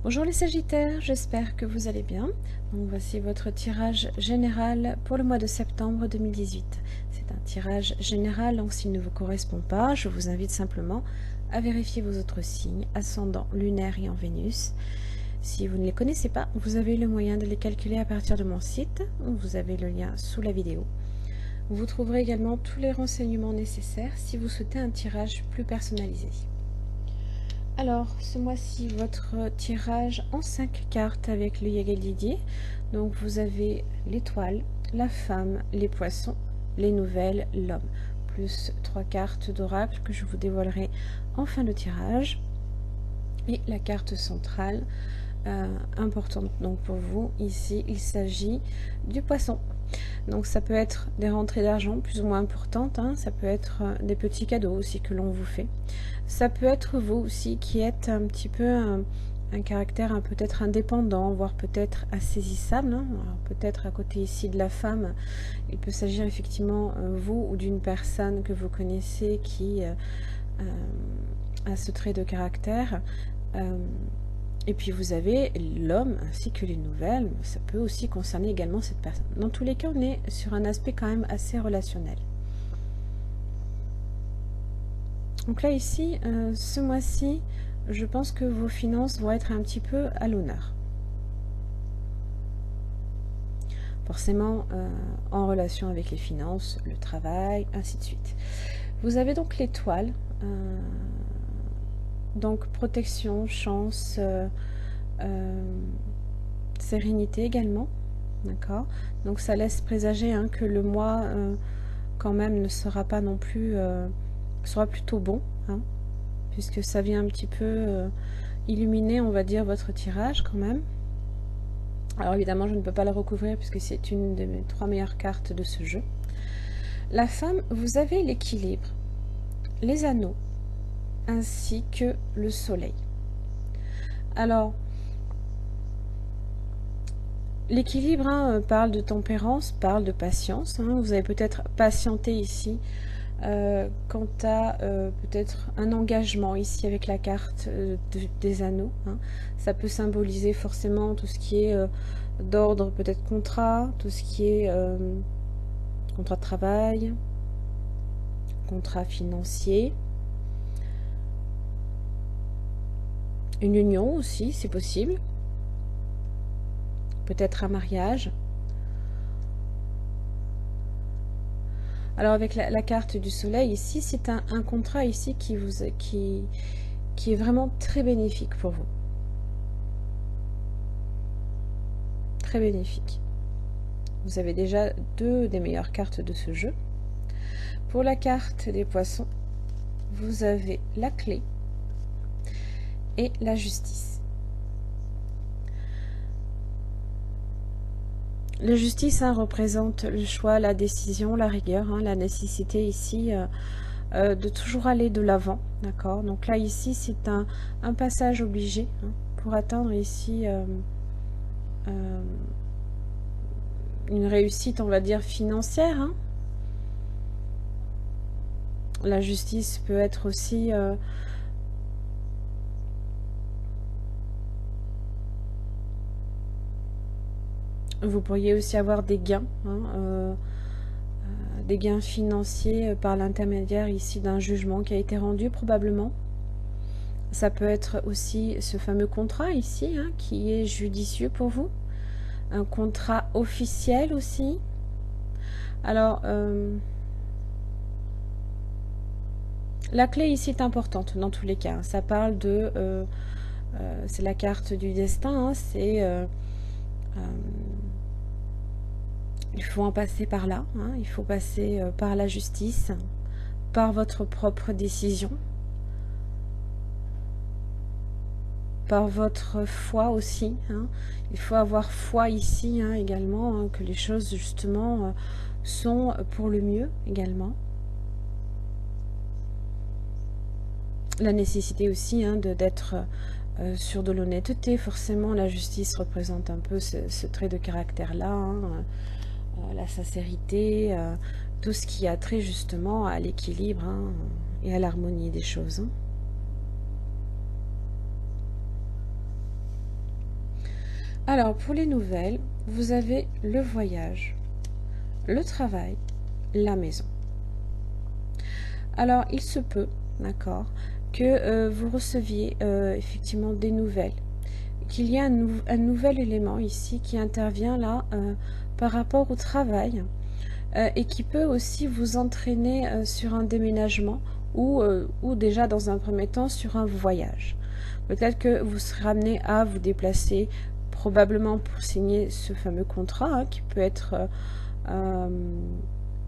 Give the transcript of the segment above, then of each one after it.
Bonjour les Sagittaires, j'espère que vous allez bien. Donc voici votre tirage général pour le mois de septembre 2018. C'est un tirage général, donc s'il ne vous correspond pas, je vous invite simplement à vérifier vos autres signes, ascendant, lunaire et en Vénus. Si vous ne les connaissez pas, vous avez le moyen de les calculer à partir de mon site, vous avez le lien sous la vidéo. Vous trouverez également tous les renseignements nécessaires si vous souhaitez un tirage plus personnalisé. Alors, ce mois-ci, votre tirage en 5 cartes avec le Yagel Didier. Donc, vous avez l'étoile, la femme, les poissons, les nouvelles, l'homme. Plus 3 cartes d'oracle que je vous dévoilerai en fin de tirage. Et la carte centrale, importante donc pour vous, ici, il s'agit du poisson. Donc ça peut être des rentrées d'argent plus ou moins importantes, hein. Ça peut être des petits cadeaux aussi que l'on vous fait. Ça peut être vous aussi qui êtes un petit peu un caractère peut-être indépendant, voire peut-être insaisissable, hein. Peut-être à côté ici de la femme, il peut s'agir effectivement vous ou d'une personne que vous connaissez qui a ce trait de caractère. Et puis vous avez l'homme ainsi que les nouvelles, ça peut aussi concerner également cette personne. Dans tous les cas, on est sur un aspect quand même assez relationnel. Donc là ici, ce mois-ci, je pense que vos finances vont être un petit peu à l'honneur. Forcément en relation avec les finances, le travail, ainsi de suite. Vous avez donc l'étoile. Donc protection, chance, sérénité également, d'accord. Donc ça laisse présager que le mois quand même ne sera pas non plus, sera plutôt bon, hein, puisque ça vient un petit peu illuminer, on va dire, votre tirage quand même. Alors évidemment, je ne peux pas la recouvrir puisque c'est une de mes 3 meilleures cartes de ce jeu. La femme, vous avez l'équilibre, les anneaux, ainsi que le soleil. Alors, l'équilibre parle de tempérance, parle de patience. Vous avez peut-être patienté ici quant à peut-être un engagement ici avec la carte des anneaux. Ça peut symboliser forcément tout ce qui est d'ordre, peut-être contrat, tout ce qui est contrat de travail, contrat financier. Une union aussi, c'est possible. Peut-être un mariage. Alors avec la carte du soleil ici, c'est un contrat ici qui est vraiment très bénéfique pour vous. Très bénéfique. Vous avez déjà 2 des meilleures cartes de ce jeu. Pour la carte des poissons, vous avez la clé et la justice. La justice représente le choix, la décision, la rigueur, la nécessité ici de toujours aller de l'avant, d'accord. Donc là ici c'est un passage obligé pour atteindre ici une réussite, on va dire, financière. La justice peut être aussi vous pourriez aussi avoir des gains, des gains financiers par l'intermédiaire ici d'un jugement qui a été rendu probablement. Ça peut être aussi ce fameux contrat ici qui est judicieux pour vous. Un contrat officiel aussi. Alors, la clé ici est importante dans tous les cas. Ça parle de... c'est la carte du destin. C'est... il faut en passer par là. Il faut passer par la justice, par votre propre décision, par votre foi aussi. Il faut avoir foi ici également, que les choses justement sont pour le mieux également. La nécessité aussi d'être sur de l'honnêteté. Forcément, la justice représente un peu ce trait de caractère-là, la sincérité, tout ce qui a trait justement à l'équilibre et à l'harmonie des choses. Alors, pour les nouvelles, vous avez le voyage, le travail, la maison. Alors, il se peut, d'accord, que vous receviez effectivement des nouvelles, qu'il y a un nouvel élément ici qui intervient là par rapport au travail et qui peut aussi vous entraîner sur un déménagement ou déjà dans un premier temps sur un voyage. Peut-être que vous serez amené à vous déplacer probablement pour signer ce fameux contrat hein, qui peut être euh,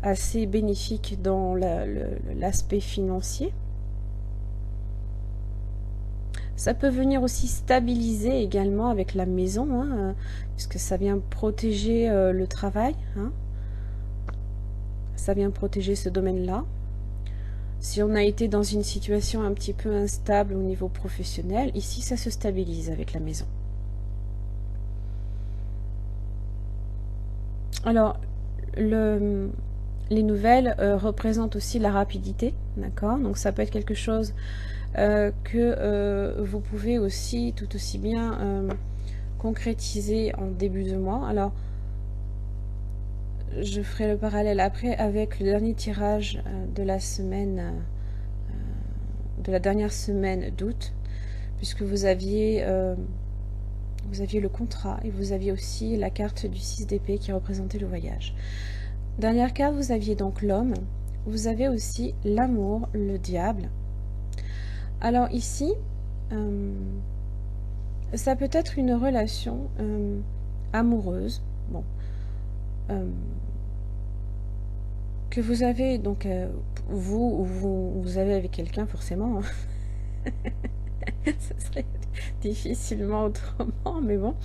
assez bénéfique dans l'aspect financier. Ça peut venir aussi stabiliser également avec la maison, hein, puisque ça vient protéger le travail. Hein. Ça vient protéger ce domaine-là. Si on a été dans une situation un petit peu instable au niveau professionnel, ici ça se stabilise avec la maison. Alors, les nouvelles représentent aussi la rapidité, d'accord? Donc ça peut être quelque chose que vous pouvez aussi tout aussi bien concrétiser en début de mois. Alors, je ferai le parallèle après avec le dernier tirage de la semaine, de la dernière semaine d'août, puisque vous aviez le contrat et vous aviez aussi la carte du 6 d'épée qui représentait le voyage. Dernière carte, vous aviez donc l'homme, vous avez aussi l'amour, le diable. Alors ici, ça peut être une relation amoureuse, bon, que vous avez donc vous avez avec quelqu'un forcément. Ce serait difficilement autrement, mais bon.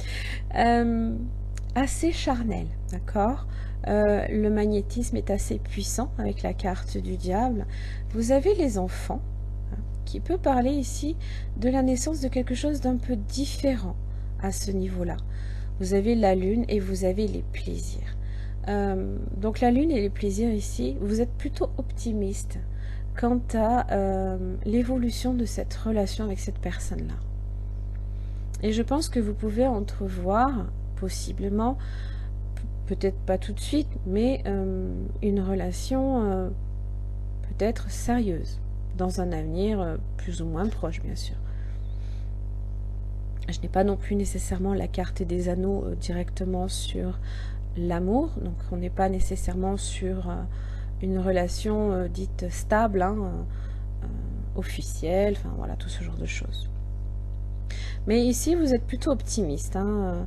Assez charnel, d'accord. Le magnétisme est assez puissant avec la carte du diable. Vous avez les enfants, hein, qui peut parler ici de la naissance de quelque chose d'un peu différent à ce niveau-là. Vous avez la lune et vous avez les plaisirs. Donc la lune et les plaisirs ici, vous êtes plutôt optimiste quant à l'évolution de cette relation avec cette personne-là. Et je pense que vous pouvez entrevoir, possiblement, peut-être pas tout de suite, mais une relation peut-être sérieuse, dans un avenir plus ou moins proche, bien sûr. Je n'ai pas non plus nécessairement la carte des anneaux directement sur l'amour, donc on n'est pas nécessairement sur une relation dite stable, hein, officielle, enfin voilà, tout ce genre de choses. Mais ici, vous êtes plutôt optimiste. Hein.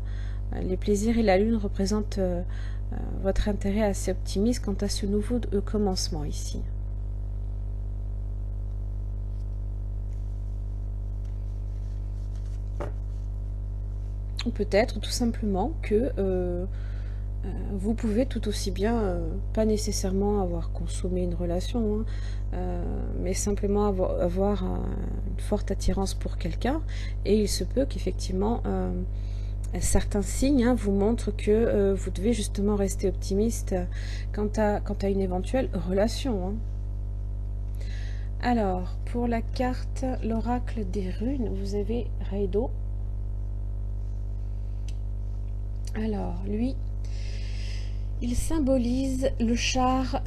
Les plaisirs et la lune représentent votre intérêt assez optimiste quant à ce nouveau commencement ici. Ou peut-être tout simplement que vous pouvez tout aussi bien, pas nécessairement avoir consommé une relation, hein, mais simplement avoir une forte attirance pour quelqu'un, et il se peut qu'effectivement certains signes hein, vous montrent que vous devez justement rester optimiste quant à une éventuelle relation. Hein. Alors, pour la carte, l'oracle des runes, vous avez Reido. Alors, lui, il symbolise le char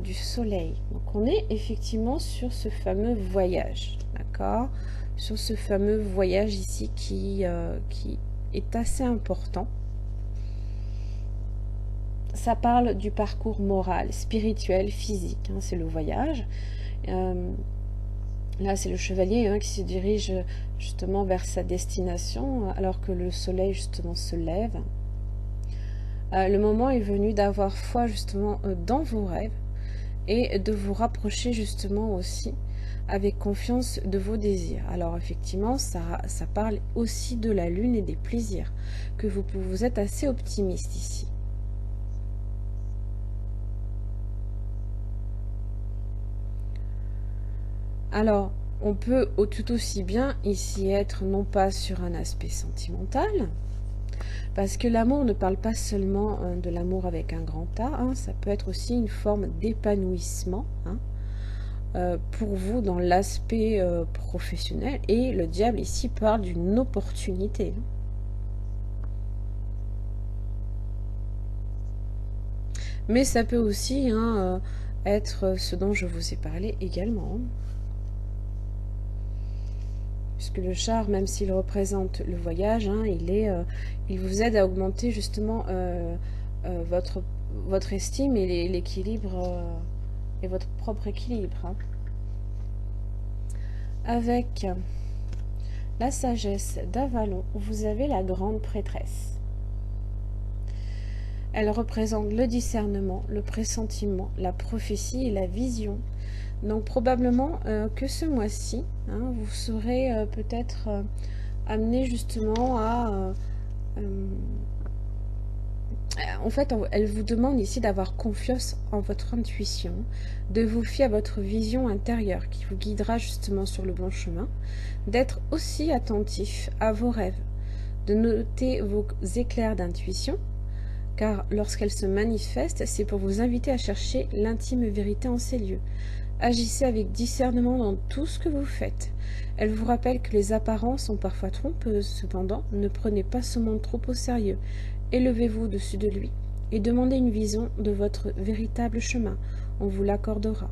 du soleil. Donc on est effectivement sur ce fameux voyage, d'accord? Sur ce fameux voyage ici qui est assez important. Ça parle du parcours moral, spirituel, physique, hein, c'est le voyage. Là, c'est le chevalier hein, qui se dirige justement vers sa destination, alors que le soleil justement se lève. Le moment est venu d'avoir foi justement dans vos rêves et de vous rapprocher justement aussi avec confiance de vos désirs. Alors effectivement, ça parle aussi de la lune et des plaisirs, que vous êtes assez optimiste ici. Alors, on peut tout aussi bien ici être non pas sur un aspect sentimental, parce que l'amour ne parle pas seulement de l'amour avec un grand A, hein, ça peut être aussi une forme d'épanouissement hein, pour vous dans l'aspect professionnel. Et le diable ici parle d'une opportunité. Mais ça peut aussi être ce dont je vous ai parlé également. Puisque le char, même s'il représente le voyage, il vous aide à augmenter justement votre estime et l'équilibre et votre propre équilibre. Avec la sagesse d'Avalon, vous avez la grande prêtresse. Elle représente le discernement, le pressentiment, la prophétie et la vision. Donc probablement que ce mois-ci, vous serez peut-être amené justement à... en fait, elle vous demande ici d'avoir confiance en votre intuition, de vous fier à votre vision intérieure qui vous guidera justement sur le bon chemin, d'être aussi attentif à vos rêves, de noter vos éclairs d'intuition, car lorsqu'elle se manifeste, c'est pour vous inviter à chercher l'intime vérité en ces lieux. Agissez avec discernement dans tout ce que vous faites. Elle vous rappelle que les apparences sont parfois trompeuses, cependant, ne prenez pas ce monde trop au sérieux. Élevez-vous au-dessus de lui et demandez une vision de votre véritable chemin. On vous l'accordera.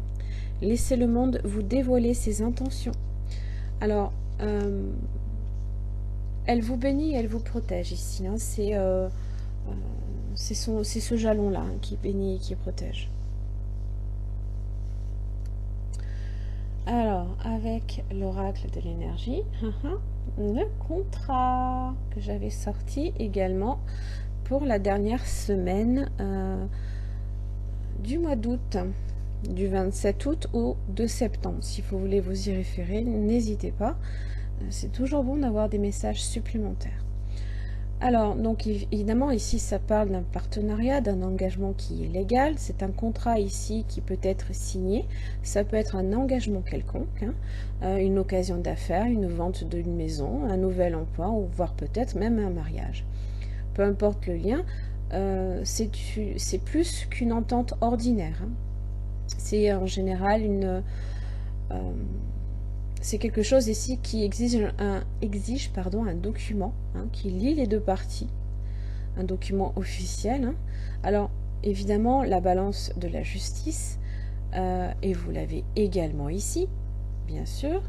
Laissez le monde vous dévoiler ses intentions. Alors, elle vous bénit, elle vous protège ici. C'est ce jalon-là qui bénit et qui protège. Alors, avec l'oracle de l'énergie, le contrat que j'avais sorti également pour la dernière semaine du mois d'août, du 27 août au 2 septembre. Si vous voulez vous y référer, n'hésitez pas. C'est toujours bon d'avoir des messages supplémentaires. Alors, donc évidemment, ici, ça parle d'un partenariat, d'un engagement qui est légal. C'est un contrat ici qui peut être signé. Ça peut être un engagement quelconque, une occasion d'affaires, une vente d'une maison, un nouvel emploi, ou voire peut-être même un mariage. Peu importe le lien, c'est plus qu'une entente ordinaire. C'est en général c'est quelque chose ici qui exige un document qui lie les deux parties, un document officiel. Alors, évidemment, la balance de la justice, et vous l'avez également ici, bien sûr,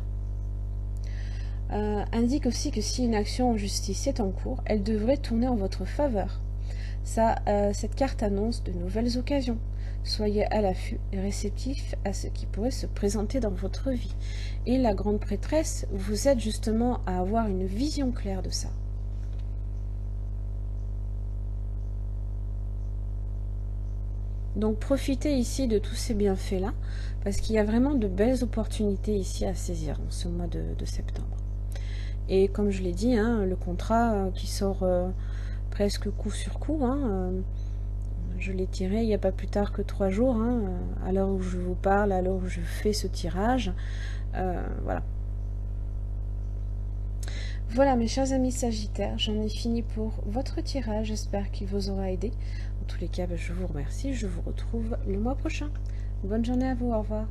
indique aussi que si une action en justice est en cours, elle devrait tourner en votre faveur. Cette carte annonce de nouvelles occasions. Soyez à l'affût et réceptif à ce qui pourrait se présenter dans votre vie. Et la grande prêtresse vous aide justement à avoir une vision claire de ça. Donc profitez ici de tous ces bienfaits-là, parce qu'il y a vraiment de belles opportunités ici à saisir en ce mois de septembre. Et comme je l'ai dit, le contrat qui sort presque coup sur coup, je l'ai tiré il n'y a pas plus tard que 3 jours, à l'heure où je vous parle, à l'heure où je fais ce tirage. Voilà. Voilà mes chers amis Sagittaires, j'en ai fini pour votre tirage, j'espère qu'il vous aura aidé. En tous les cas, je vous remercie, je vous retrouve le mois prochain. Bonne journée à vous, au revoir.